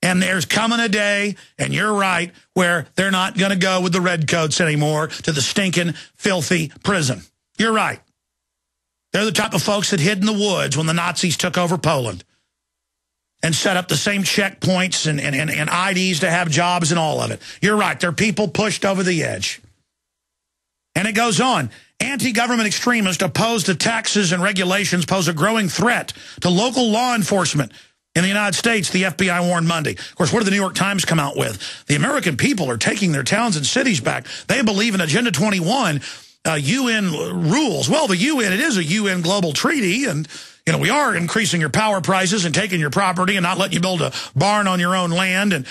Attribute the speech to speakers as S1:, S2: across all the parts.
S1: And there's coming a day, and you're right, where they're not going to go with the redcoats anymore to the stinking, filthy prison. You're right. They're the type of folks that hid in the woods when the Nazis took over Poland and set up the same checkpoints and IDs to have jobs and all of it. You're right. They're people pushed over the edge. And it goes on. Anti-government extremists opposed to taxes and regulations pose a growing threat to local law enforcement in the United States, the FBI warned Monday. Of course, what did the New York Times come out with? The American people are taking their towns and cities back. They believe in Agenda 21, UN rules. Well, the UN, it is a UN global treaty, and we are increasing your power prices and taking your property and not letting you build a barn on your own land, and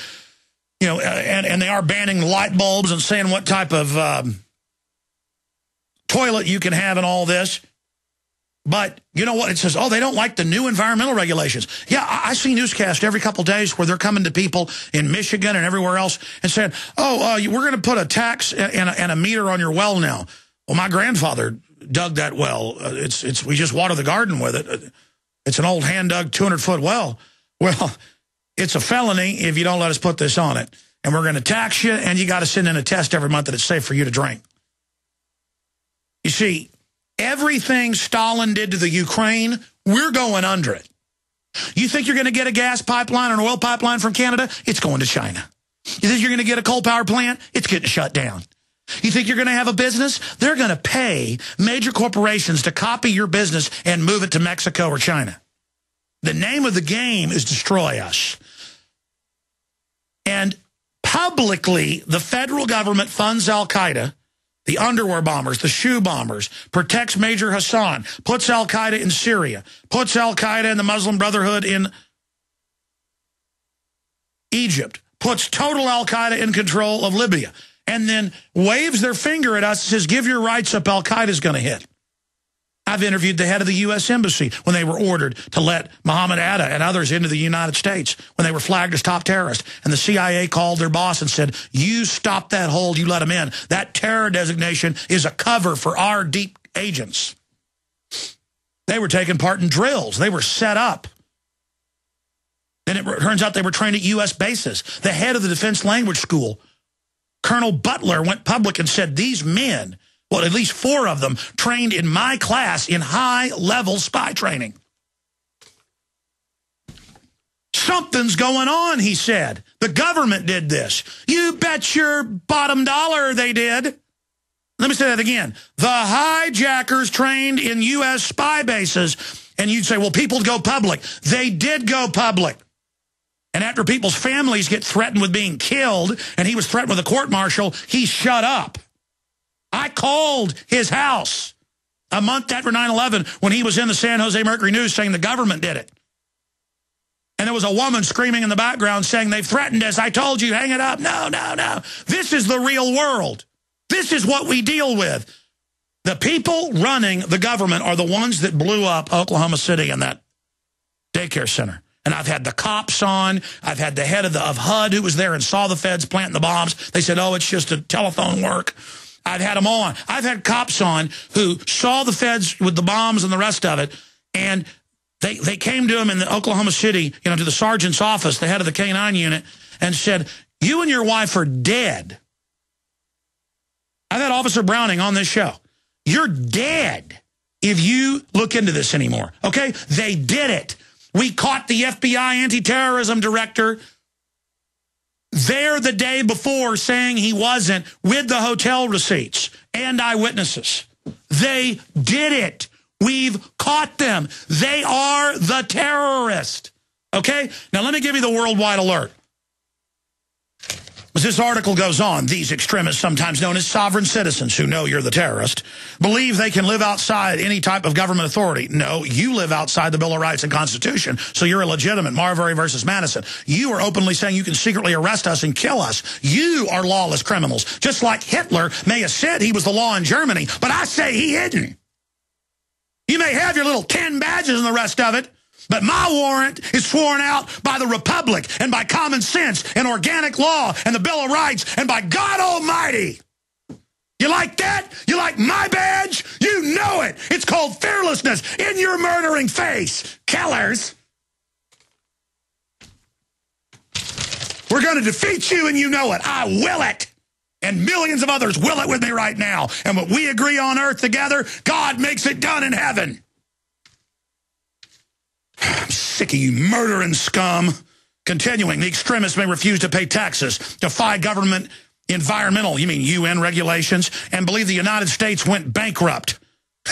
S1: and they are banning the light bulbs and saying what type of toilet you can have and all this. But you know what? It says, oh, they don't like the new environmental regulations. Yeah, I see newscasts every couple of days where they're coming to people in Michigan and everywhere else and saying, oh, we're going to put a tax and a meter on your well now. Well, my grandfather dug that well. We just water the garden with it. It's an old hand-dug 200-foot well. Well, it's a felony if you don't let us put this on it. And we're going to tax you, and you got to send in a test every month that it's safe for you to drink. You see, everything Stalin did to the Ukraine, we're going under it. You think you're going to get a gas pipeline or an oil pipeline from Canada? It's going to China. You think you're going to get a coal power plant? It's getting shut down. You think you're going to have a business? They're going to pay major corporations to copy your business and move it to Mexico or China. The name of the game is destroy us. And publicly, the federal government funds Al-Qaeda, the underwear bombers, the shoe bombers, protects Major Hassan, puts Al-Qaeda in Syria, puts Al-Qaeda and the Muslim Brotherhood in Egypt, puts total Al-Qaeda in control of Libya, and then waves their finger at us and says, give your rights up, Al-Qaeda's going to hit. I've interviewed the head of the U.S. Embassy when they were ordered to let Mohammed Atta and others into the United States when they were flagged as top terrorists. And the CIA called their boss and said, you stop that hold, you let them in. That terror designation is a cover for our deep agents. They were taking part in drills. They were set up. And it turns out they were trained at U.S. bases. The head of the Defense Language School, Colonel Butler, went public and said, these men, well, at least 4 of them, trained in my class in high-level spy training. Something's going on, he said. The government did this. You bet your bottom dollar they did. Let me say that again. The hijackers trained in U.S. spy bases. And you'd say, well, people go public. They did go public. And after people's families get threatened with being killed, and he was threatened with a court-martial, he shut up. I called his house a month after 9/11 when he was in the San Jose Mercury News saying the government did it. And there was a woman screaming in the background saying, they've threatened us. I told you, hang it up. No, no, no. This is the real world. This is what we deal with. The people running the government are the ones that blew up Oklahoma City and that daycare center. And I've had the cops on. I've had the head of HUD who was there and saw the feds planting the bombs. They said, oh, it's just a telephone work. I've had them on. I've had cops on who saw the feds with the bombs and the rest of it, and they came to him in the Oklahoma City, to the sergeant's office, the head of the K-9 unit, and said, you and your wife are dead. I've had Officer Browning on this show. You're dead if you look into this anymore, okay? They did it. We caught the FBI anti-terrorism director there the day before saying he wasn't with the hotel receipts and eyewitnesses. They did it. We've caught them. They are the terrorist. Okay? Now let me give you the worldwide alert. As this article goes on, these extremists, sometimes known as sovereign citizens who know you're the terrorist, believe they can live outside any type of government authority. No, you live outside the Bill of Rights and Constitution, so you're illegitimate. Marbury versus Madison. You are openly saying you can secretly arrest us and kill us. You are lawless criminals. Just like Hitler may have said he was the law in Germany, but I say he isn't. You may have your little 10 badges and the rest of it, but my warrant is sworn out by the Republic and by common sense and organic law and the Bill of Rights and by God Almighty. You like that? You like my badge? You know it. It's called fearlessness in your murdering face. Killers. We're going to defeat you, and you know it. I will it. And millions of others will it with me right now. And what we agree on earth together, God makes it done in heaven. I'm sick of you murdering scum. Continuing, the extremists may refuse to pay taxes, defy government environmental, you mean UN regulations, and believe the United States went bankrupt.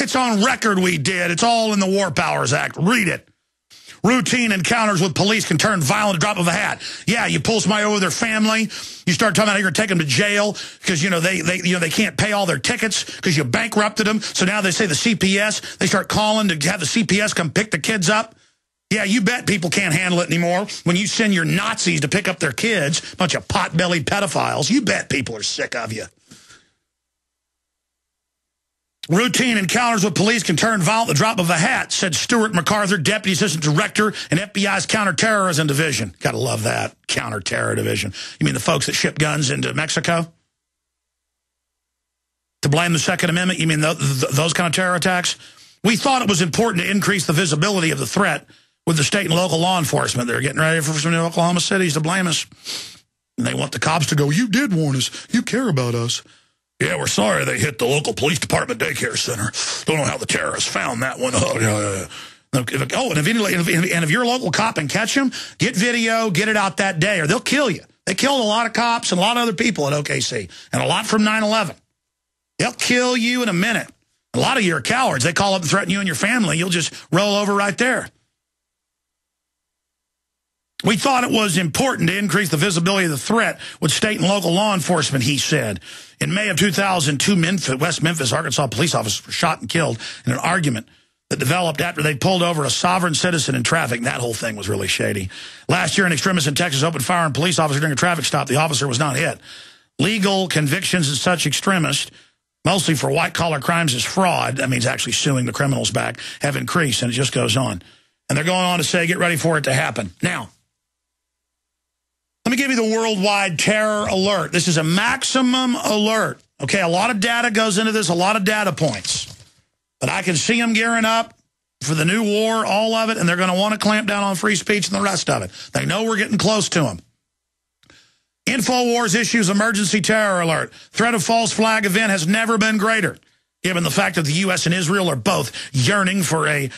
S1: It's on record we did. It's all in the War Powers Act. Read it. Routine encounters with police can turn violent at the drop of a hat. Yeah, you pull somebody over their family. You start talking about how you're going to take them to jail because they can't pay all their tickets because you bankrupted them. So now they say the CPS. They start calling to have the CPS come pick the kids up. Yeah, you bet people can't handle it anymore. When you send your Nazis to pick up their kids, a bunch of pot-bellied pedophiles, you bet people are sick of you. Routine encounters with police can turn violent at the drop of a hat, said Stuart MacArthur, Deputy Assistant Director in FBI's Counterterrorism Division. Gotta love that, Counterterror Division. You mean the folks that ship guns into Mexico? To blame the Second Amendment? You mean those kind of terror attacks? We thought it was important to increase the visibility of the threat with the state and local law enforcement. They're getting ready for some new Oklahoma cities to blame us. And they want the cops to go, you did warn us. You care about us. Yeah, we're sorry they hit the local police department daycare center. Don't know how the terrorists found that one. Oh, yeah. And if you're a local cop and catch them, get video, get it out that day, or they'll kill you. They killed a lot of cops and a lot of other people at OKC, and a lot from 9/11. They'll kill you in a minute. A lot of you are cowards. They call up and threaten you and your family. You'll just roll over right there. We thought it was important to increase the visibility of the threat with state and local law enforcement, he said. In May of 2002, West Memphis, Arkansas police officers were shot and killed in an argument that developed after they pulled over a sovereign citizen in traffic. That whole thing was really shady. Last year, an extremist in Texas opened fire on a police officer during a traffic stop. The officer was not hit. Legal convictions of such extremists, mostly for white-collar crimes as fraud, that means actually suing the criminals back, have increased, and it just goes on. And they're going on to say, get ready for it to happen. Now, let me give you the worldwide terror alert. This is a maximum alert. Okay, a lot of data goes into this, a lot of data points. But I can see them gearing up for the new war, all of it, and they're going to want to clamp down on free speech and the rest of it. They know we're getting close to them. InfoWars issues emergency terror alert. Threat of false flag event has never been greater, given the fact that the U.S. and Israel are both yearning for a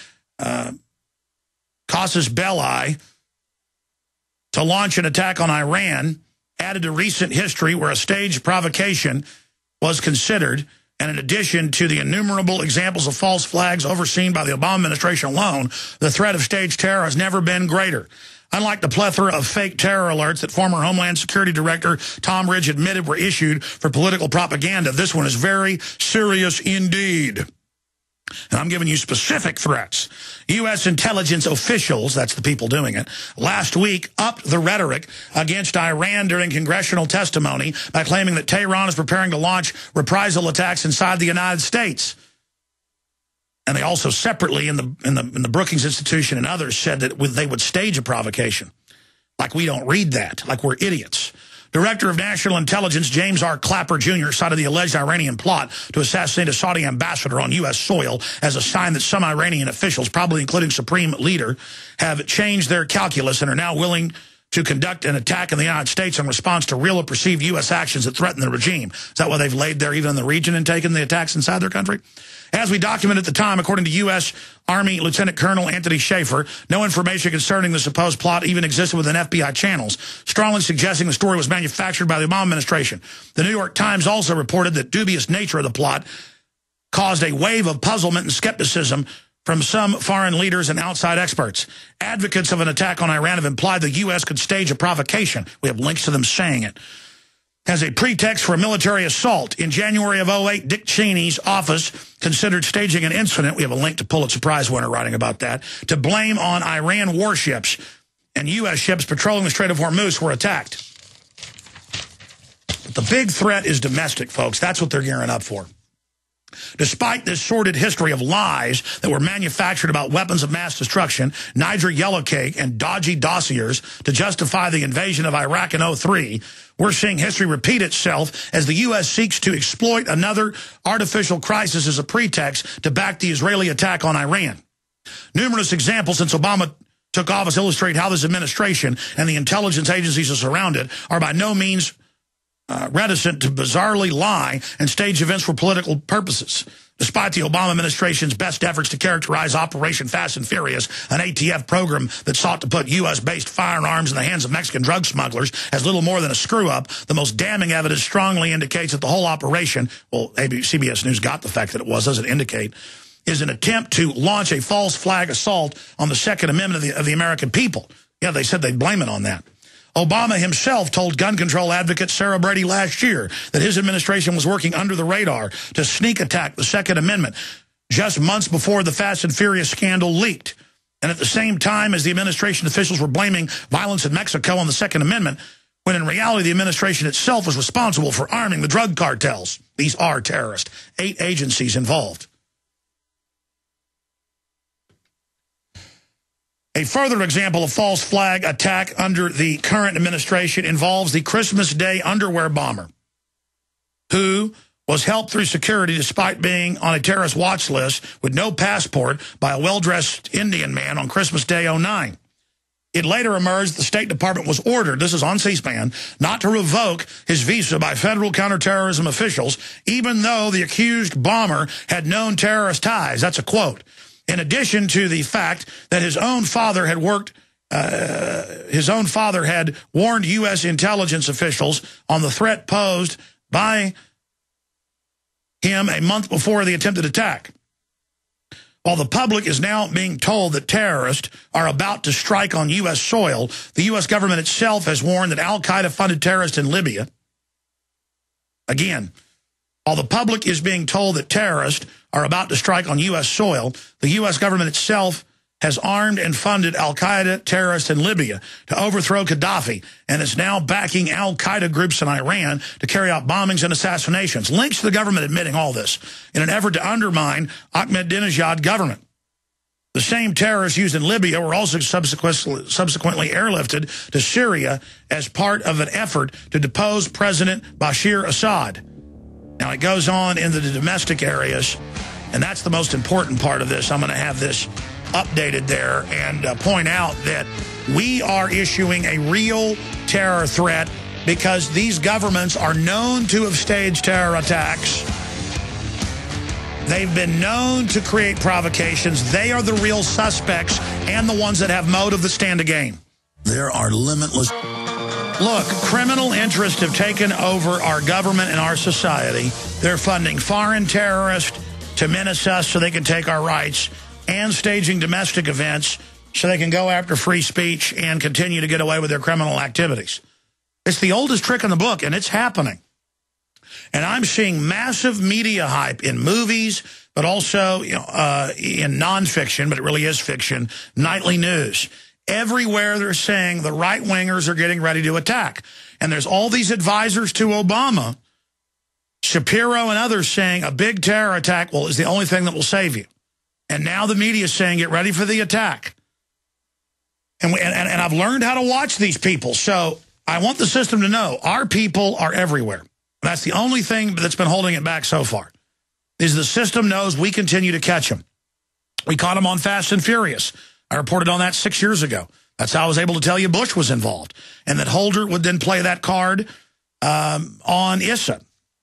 S1: casus belli to launch an attack on Iran, added to recent history where a staged provocation was considered, and in addition to the innumerable examples of false flags overseen by the Obama administration alone, the threat of staged terror has never been greater. Unlike the plethora of fake terror alerts that former Homeland Security Director Tom Ridge admitted were issued for political propaganda, this one is very serious indeed. And I'm giving you specific threats. U.S. intelligence officials, that's the people doing it, last week upped the rhetoric against Iran during congressional testimony by claiming that Tehran is preparing to launch reprisal attacks inside the United States. And they also separately in the Brookings Institution and others said that they would stage a provocation. Like we don't read that, like we're idiots. Director of National Intelligence James R. Clapper Jr. cited the alleged Iranian plot to assassinate a Saudi ambassador on U.S. soil as a sign that some Iranian officials, probably including Supreme Leader, have changed their calculus and are now willing to conduct an attack in the United States in response to real or perceived U.S. actions that threaten the regime. Is that why they've laid there even in the region and taken the attacks inside their country? As we documented at the time, according to U.S. Army Lieutenant Colonel Anthony Schaefer, no information concerning the supposed plot even existed within FBI channels, strongly suggesting the story was manufactured by the Obama administration. The New York Times also reported that dubious nature of the plot caused a wave of puzzlement and skepticism from some foreign leaders and outside experts. Advocates of an attack on Iran have implied the U.S. could stage a provocation. We have links to them saying it. As a pretext for a military assault. In January of 2008, Dick Cheney's office considered staging an incident. We have a link to Pulitzer Prize winner writing about that, to blame on Iran warships, and U.S. ships patrolling the Strait of Hormuz were attacked. But the big threat is domestic, folks. That's what they're gearing up for. Despite this sordid history of lies that were manufactured about weapons of mass destruction, Niger Yellowcake, and dodgy dossiers to justify the invasion of Iraq in 2003, we're seeing history repeat itself as the U.S. seeks to exploit another artificial crisis as a pretext to back the Israeli attack on Iran. Numerous examples since Obama took office illustrate how this administration and the intelligence agencies that surround it are by no means reticent to bizarrely lie and stage events for political purposes. Despite the Obama administration's best efforts to characterize Operation Fast and Furious, an ATF program that sought to put U.S.-based firearms in the hands of Mexican drug smugglers, as little more than a screw-up, the most damning evidence strongly indicates that the whole operation, well, CBS News got the fact that it was, doesn't indicate, is an attempt to launch a false flag assault on the Second Amendment of the American people. Yeah, they said they'd blame it on that. Obama himself told gun control advocate Sarah Brady last year that his administration was working under the radar to sneak attack the Second Amendment just months before the Fast and Furious scandal leaked. And at the same time as the administration officials were blaming violence in Mexico on the Second Amendment, when in reality the administration itself was responsible for arming the drug cartels. These are terrorists. 8 agencies involved. A further example of false flag attack under the current administration involves the Christmas Day underwear bomber, who was helped through security despite being on a terrorist watch list with no passport by a well-dressed Indian man on Christmas Day '09. It later emerged the State Department was ordered, this is on C-SPAN, not to revoke his visa by federal counterterrorism officials, even though the accused bomber had known terrorist ties. That's a quote. In addition to the fact that his own father had warned U.S. intelligence officials on the threat posed by him a month before the attempted attack. While the public is now being told that terrorists are about to strike on U.S. soil, the U.S. government itself has warned that al-Qaeda funded terrorists in Libya. Again, while the public is being told that terrorists are about to strike on U.S. soil, the U.S. government itself has armed and funded al-Qaeda terrorists in Libya to overthrow Gaddafi and is now backing al-Qaeda groups in Iran to carry out bombings and assassinations. Links to the government admitting all this in an effort to undermine Ahmadinejad government. The same terrorists used in Libya were also subsequently airlifted to Syria as part of an effort to depose President Bashir Assad. Now, it goes on into the domestic areas, and that's the most important part of this. I'm going to have this updated there and point out that we are issuing a real terror threat because these governments are known to have staged terror attacks. They've been known to create provocations. They are the real suspects and the ones that have motive that stand to gain. There are limitless... Look, criminal interests have taken over our government and our society. They're funding foreign terrorists to menace us so they can take our rights and staging domestic events so they can go after free speech and continue to get away with their criminal activities. It's the oldest trick in the book, and it's happening. And I'm seeing massive media hype in movies, but also in nonfiction, but it really is fiction, nightly news. Everywhere they're saying the right-wingers are getting ready to attack. And there's all these advisors to Obama, Shapiro and others saying a big terror attack, is the only thing that will save you. And now the media is saying get ready for the attack. And I've learned how to watch these people. So I want the system to know our people are everywhere. That's the only thing that's been holding it back so far, is the system knows we continue to catch them. We caught them on Fast and Furious. I reported on that 6 years ago. That's how I was able to tell you Bush was involved. And that Holder would then play that card on Issa.